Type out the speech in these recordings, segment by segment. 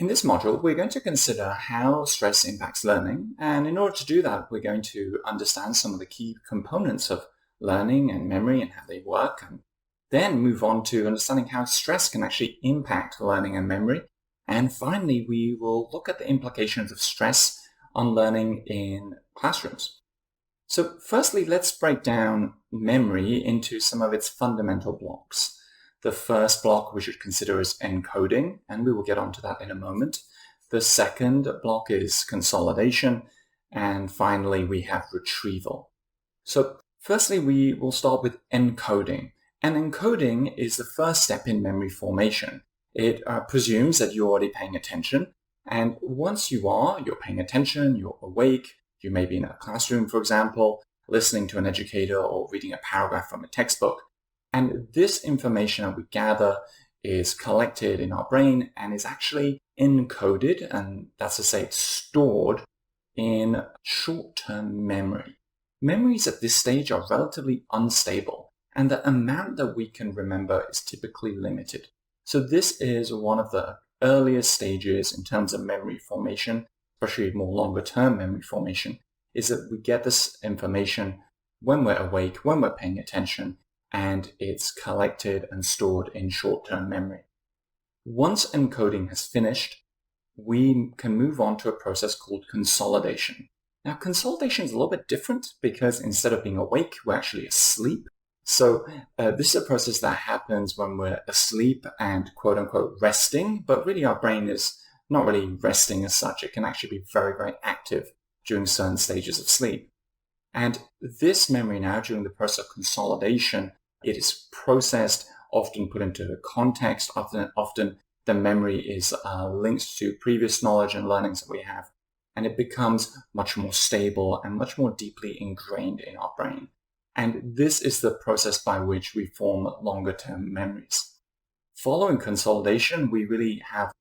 In this module, we're going to consider how stress impacts learning. And in order to do that, we're going to understand some of the key components of learning and memory and how they work, and then move on to understanding how stress can actually impact learning and memory. And finally, we will look at the implications of stress on learning in classrooms. So firstly, let's break down memory into some of its fundamental blocks. The first block we should consider is encoding, and we will get onto that in a moment. The second block is consolidation, and finally we have retrieval. So firstly, we will start with encoding. And encoding is the first step in memory formation. It presumes that you're already paying attention, and once you're paying attention, you're awake, you may be in a classroom, for example, listening to an educator or reading a paragraph from a textbook. And this information that we gather is collected in our brain and is actually encoded, and that's to say it's stored in short-term memory. Memories at this stage are relatively unstable, and the amount that we can remember is typically limited. So this is one of the earliest stages in terms of memory formation, especially more longer-term memory formation, is that we get this information when we're awake, when we're paying attention, and it's collected and stored in short-term memory. Once encoding has finished, we can move on to a process called consolidation. Now, consolidation is a little bit different because instead of being awake, we're actually asleep. So this is a process that happens when we're asleep and quote-unquote resting, but really our brain is not really resting as such. It can actually be very, very active during certain stages of sleep. And this memory now, during the process of consolidation, it is processed, often put into context. Often the memory is linked to previous knowledge and learnings that we have, and it becomes much more stable and much more deeply ingrained in our brain. And this is the process by which we form longer-term memories. Following consolidation, we really have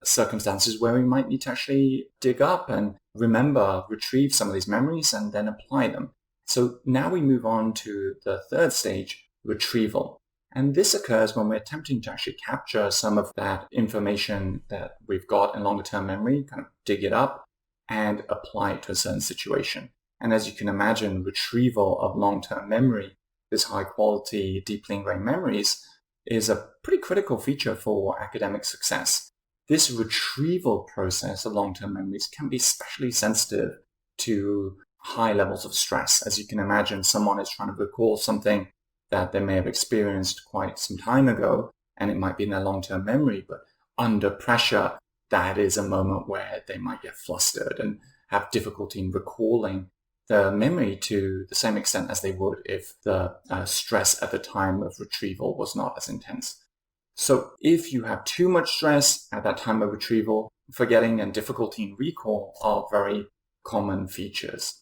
circumstances where we might need to actually dig up and retrieve some of these memories and then apply them. So now we move on to the third stage, retrieval. And this occurs when we're attempting to actually capture some of that information that we've got in longer-term memory, kind of dig it up and apply it to a certain situation. And as you can imagine, retrieval of long-term memory, this high-quality, deeply ingrained memories, is a pretty critical feature for academic success. This retrieval process of long-term memories can be especially sensitive to high levels of stress. As you can imagine, someone is trying to recall something that they may have experienced quite some time ago, and it might be in their long-term memory, but under pressure, that is a moment where they might get flustered and have difficulty in recalling the memory to the same extent as they would if the stress at the time of retrieval was not as intense. So if you have too much stress at that time of retrieval, forgetting and difficulty in recall are very common features.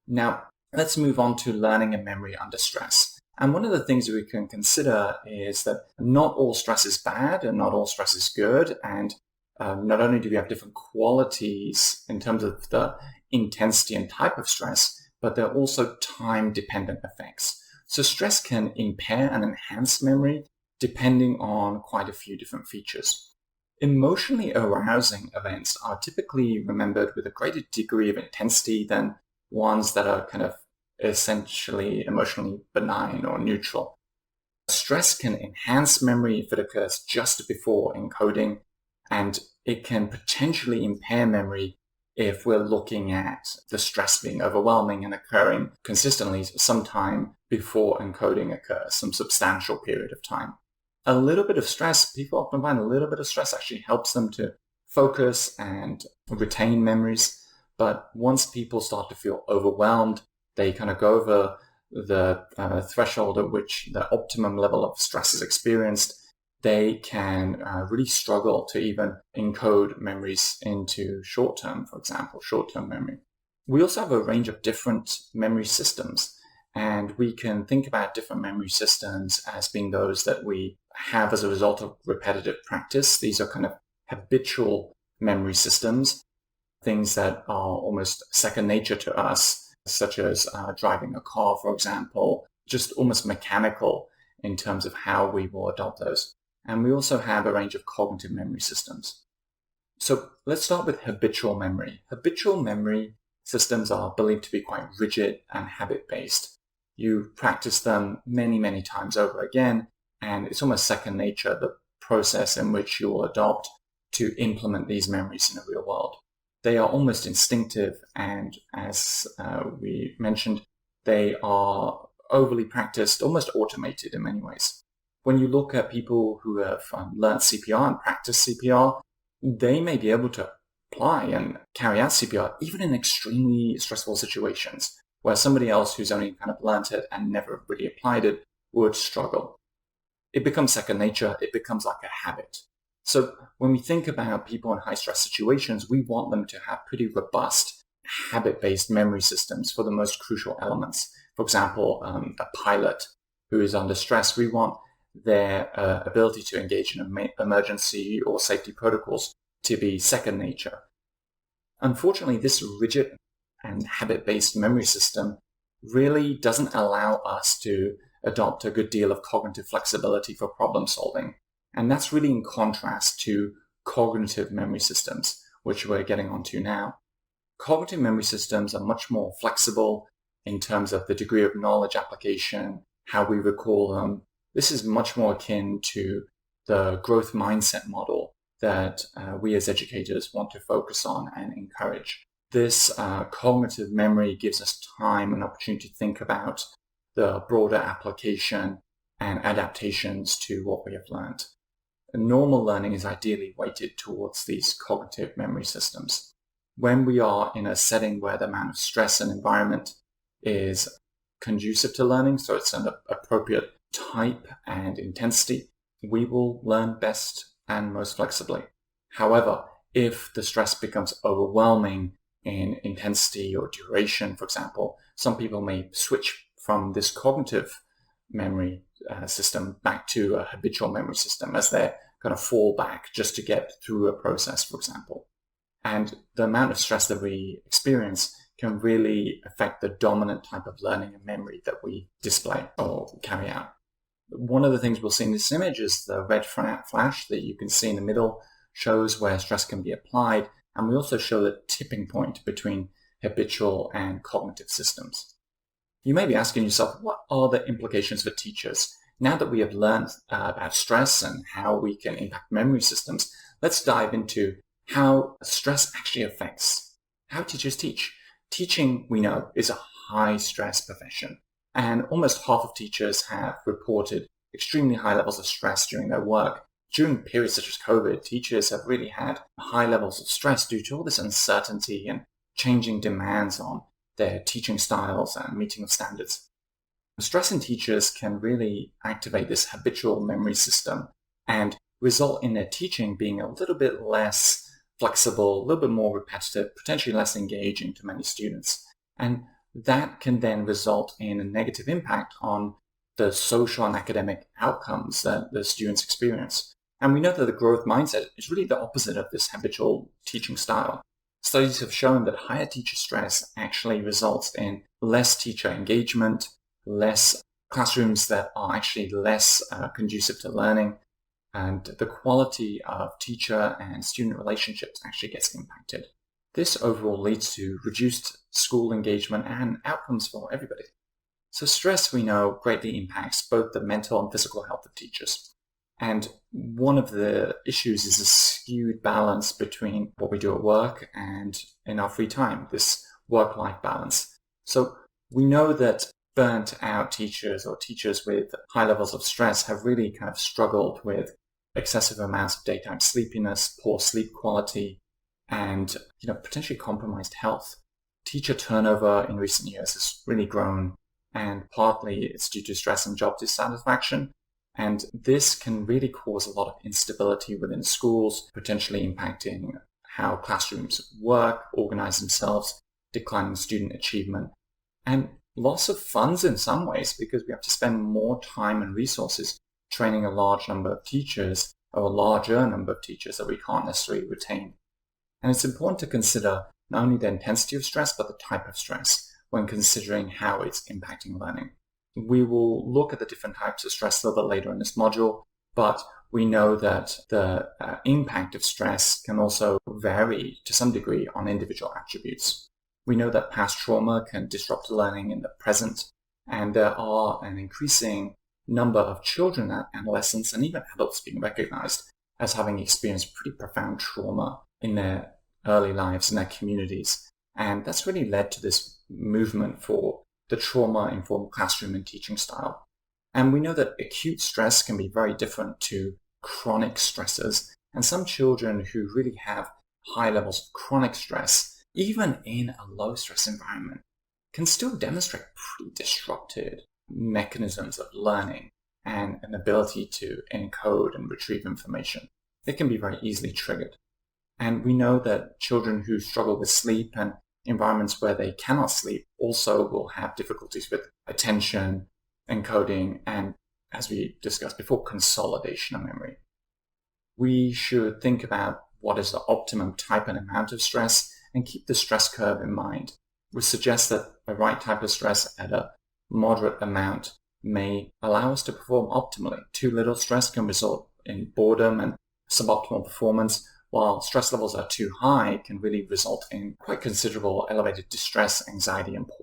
Now, let's move on to learning and memory under stress. And one of the things we can consider is that not all stress is bad and not all stress is good. And not only do we have different qualities in terms of the intensity and type of stress, but there are also time-dependent effects. So stress can impair and enhance memory depending on quite a few different features. Emotionally arousing events are typically remembered with a greater degree of intensity than ones that are kind of essentially emotionally benign or neutral. Stress can enhance memory if it occurs just before encoding, and it can potentially impair memory if we're looking at the stress being overwhelming and occurring consistently sometime before encoding occurs, some substantial period of time. A little bit of stress, people often find a little bit of stress actually helps them to focus and retain memories. But once people start to feel overwhelmed, they kind of go over the threshold at which the optimum level of stress is experienced. They can really struggle to even encode memories into short-term, for example, short-term memory. We also have a range of different memory systems, and we can think about different memory systems as being those that we have as a result of repetitive practice. These are kind of habitual memory systems, things that are almost second nature to us, such as driving a car, for example, just almost mechanical in terms of how we will adopt those. And we also have a range of cognitive memory systems. So let's start with habitual memory. Habitual memory systems are believed to be quite rigid and habit-based. You practice them many, many times over again, and it's almost second nature, the process in which you will adopt to implement these memories in the real world. They are almost instinctive, and as we mentioned, they are overly practiced, almost automated in many ways. When you look at people who have learned CPR and practiced CPR, they may be able to apply and carry out CPR even in extremely stressful situations, where somebody else who's only kind of learnt it and never really applied it would struggle. It becomes second nature. It becomes like a habit. So when we think about people in high-stress situations, we want them to have pretty robust habit-based memory systems for the most crucial elements. For example, a pilot who is under stress, we want their ability to engage in emergency or safety protocols to be second nature. Unfortunately, this rigid and habit-based memory system really doesn't allow us to adopt a good deal of cognitive flexibility for problem solving. And that's really in contrast to cognitive memory systems, which we're getting onto now. Cognitive memory systems are much more flexible in terms of the degree of knowledge application, how we recall them. This is much more akin to the growth mindset model that we as educators want to focus on and encourage. This cognitive memory gives us time and opportunity to think about the broader application and adaptations to what we have learned. Normal learning is ideally weighted towards these cognitive memory systems. When we are in a setting where the amount of stress and environment is conducive to learning, so it's an appropriate type and intensity, we will learn best and most flexibly. However, if the stress becomes overwhelming in intensity or duration, for example, some people may switch from this cognitive memory system back to a habitual memory system as their kind of fallback just to get through a process, for example. And the amount of stress that we experience can really affect the dominant type of learning and memory that we display or carry out. One of the things we'll see in this image is the red flash that you can see in the middle shows where stress can be applied. And we also show the tipping point between habitual and cognitive systems. You may be asking yourself, what are the implications for teachers? Now that we have learned about stress and how we can impact memory systems, let's dive into how stress actually affects how teachers teach. Teaching, we know, is a high-stress profession, and almost half of teachers have reported extremely high levels of stress during their work. During periods such as COVID, teachers have really had high levels of stress due to all this uncertainty and changing demands on their teaching styles and meeting of standards. Stress in teachers can really activate this habitual memory system and result in their teaching being a little bit less flexible, a little bit more repetitive, potentially less engaging to many students. And that can then result in a negative impact on the social and academic outcomes that the students experience. And we know that the growth mindset is really the opposite of this habitual teaching style. Studies have shown that higher teacher stress actually results in less teacher engagement, less classrooms that are actually less conducive to learning, and the quality of teacher and student relationships actually gets impacted. This overall leads to reduced school engagement and outcomes for everybody. So stress, we know, greatly impacts both the mental and physical health of teachers. And one of the issues is a skewed balance between what we do at work and in our free time, this work-life balance. So we know that burnt out teachers or teachers with high levels of stress have really kind of struggled with excessive amounts of daytime sleepiness, poor sleep quality, and potentially compromised health. Teacher turnover in recent years has really grown, and partly it's due to stress and job dissatisfaction. And this can really cause a lot of instability within schools, potentially impacting how classrooms work, organize themselves, declining student achievement, and loss of funds in some ways because we have to spend more time and resources training a large number of teachers or a larger number of teachers that we can't necessarily retain. And it's important to consider not only the intensity of stress, but the type of stress when considering how it's impacting learning. We will look at the different types of stress a little bit later in this module, but We know that the impact of stress can also vary to some degree on individual attributes. We know that past trauma can disrupt learning in the present, and there are an increasing number of children, adolescents, and even adults being recognized as having experienced pretty profound trauma in their early lives in their communities. And that's really led to this movement for the trauma-informed classroom and teaching style. And we know that acute stress can be very different to chronic stressors. And some children who really have high levels of chronic stress, even in a low-stress environment, can still demonstrate pretty disrupted mechanisms of learning and an ability to encode and retrieve information. It can be very easily triggered. And we know that children who struggle with sleep and environments where they cannot sleep also will have difficulties with attention, encoding, and, as we discussed before, consolidation of memory. We should think about what is the optimum type and amount of stress and keep the stress curve in mind. We suggest that the right type of stress at a moderate amount may allow us to perform optimally. Too little stress can result in boredom and suboptimal performance, while stress levels are too high can really result in quite considerable elevated distress, anxiety, and poor